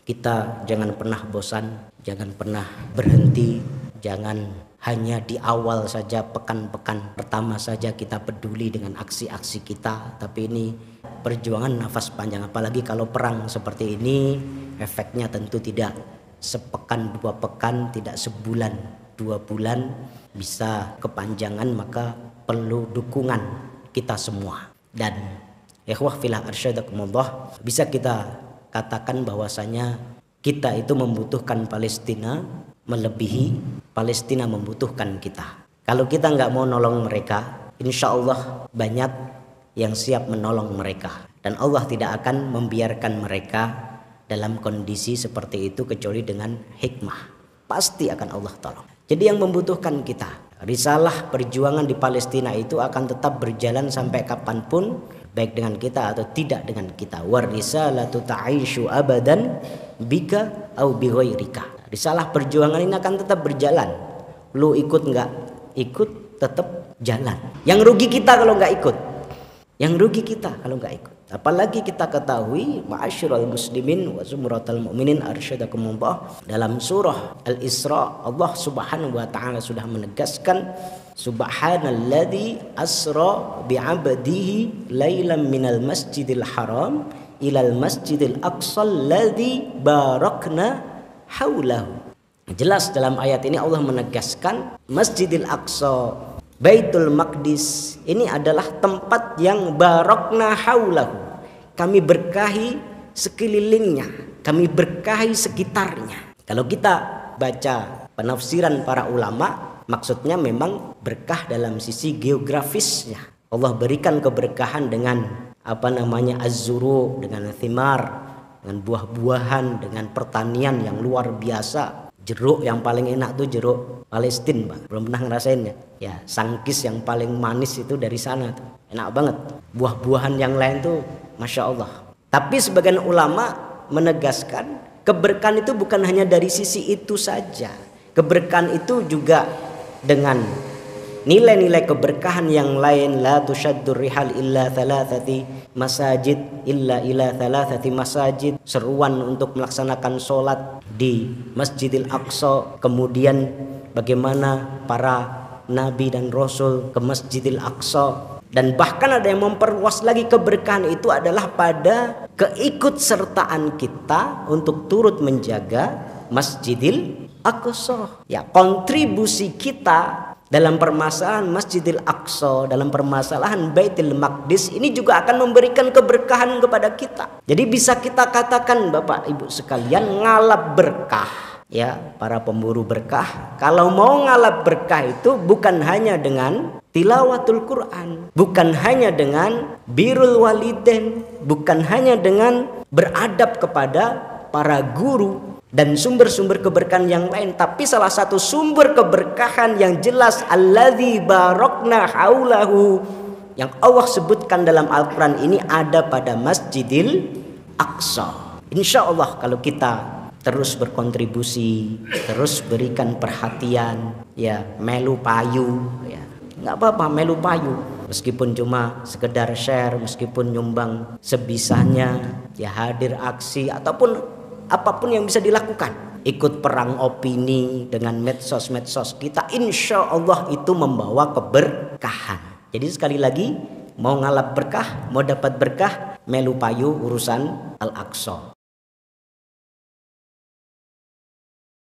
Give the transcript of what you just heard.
Kita jangan pernah bosan, jangan pernah berhenti, jangan hanya di awal saja, pekan-pekan pertama saja kita peduli dengan aksi-aksi kita. Tapi ini perjuangan nafas panjang, apalagi kalau perang seperti ini, efeknya tentu tidak sepekan, 2 pekan, tidak sebulan, 2 bulan, bisa kepanjangan. Maka perlu dukungan kita semua. Dan ikhwah fillah arsyadakumullah, bisa kita katakan bahwasanya kita itu membutuhkan Palestina melebihi Palestina membutuhkan kita. Kalau kita nggak mau nolong mereka, insya Allah banyak yang siap menolong mereka. Dan Allah tidak akan membiarkan mereka dalam kondisi seperti itu kecuali dengan hikmah. Pasti akan Allah tolong. Jadi yang membutuhkan kita, risalah perjuangan di Palestina itu akan tetap berjalan sampai kapanpun, baik dengan kita atau tidak dengan kita. War risalatu ta'ishu abadan bika au bi ghairika. Risalah perjuangan ini akan tetap berjalan. Lu ikut nggak ikut, tetap jalan. Yang rugi kita kalau nggak ikut. Yang rugi kita kalau nggak ikut. Apalagi kita ketahui, ma'asyiral muslimin wa zumratal mu'minin arsyadakumullah, dalam surah Al-Isra Allah Subhanahu wa taala sudah menegaskan, subhanalladzi asra bi'abdihi lailan minal masjidil haram ilal masjidil aqsal ladzi barakna haulahu. Jelas dalam ayat ini Allah menegaskan Masjidil Aqsa, Baitul Maqdis ini adalah tempat yang barakna haulahu. Kami berkahi sekelilingnya, kami berkahi sekitarnya. Kalau kita baca penafsiran para ulama, maksudnya memang berkah dalam sisi geografisnya. Allah berikan keberkahan dengan az-zuru, dengan thimar, dengan buah-buahan, dengan pertanian yang luar biasa. Jeruk yang paling enak tuh jeruk Palestina, Pak. Belum pernah ngerasainnya. Ya, sangkis yang paling manis itu dari sana tuh. Enak banget. Buah-buahan yang lain tuh Masya Allah. Tapi sebagian ulama menegaskan keberkahan itu bukan hanya dari sisi itu saja. Keberkahan itu juga dengan nilai-nilai keberkahan yang lain. La tushaddur rihal illa thalathati masajid illa ila thalathati masajid. Seruan untuk melaksanakan sholat di Masjidil Aqsa. Kemudian bagaimana para nabi dan rasul ke Masjidil Aqsa. Dan bahkan ada yang memperluas lagi keberkahan itu adalah pada keikutsertaan kita untuk turut menjaga Masjidil Aqsa. Ya, kontribusi kita dalam permasalahan Masjidil Aqsa, dalam permasalahan Baitul Maqdis ini juga akan memberikan keberkahan kepada kita. Jadi bisa kita katakan Bapak Ibu sekalian, ngalap berkah. Ya, para pemburu berkah, kalau mau ngalap berkah itu bukan hanya dengan tilawatul Quran, bukan hanya dengan birrul walidain, bukan hanya dengan beradab kepada para guru dan sumber-sumber keberkahan yang lain, tapi salah satu sumber keberkahan yang jelas alladzi barakna haulahu yang Allah sebutkan dalam Al-Quran ini ada pada Masjidil Aqsa. Insya Allah kalau kita terus berkontribusi, terus berikan perhatian, ya melu payu, ya nggak apa-apa melu payu, meskipun cuma sekedar share, meskipun nyumbang sebisanya, ya hadir aksi ataupun apapun yang bisa dilakukan. Ikut perang opini dengan medsos kita, insya Allah itu membawa keberkahan. Jadi sekali lagi, mau ngalap berkah, mau dapat berkah, melu payu urusan Al-Aqsa.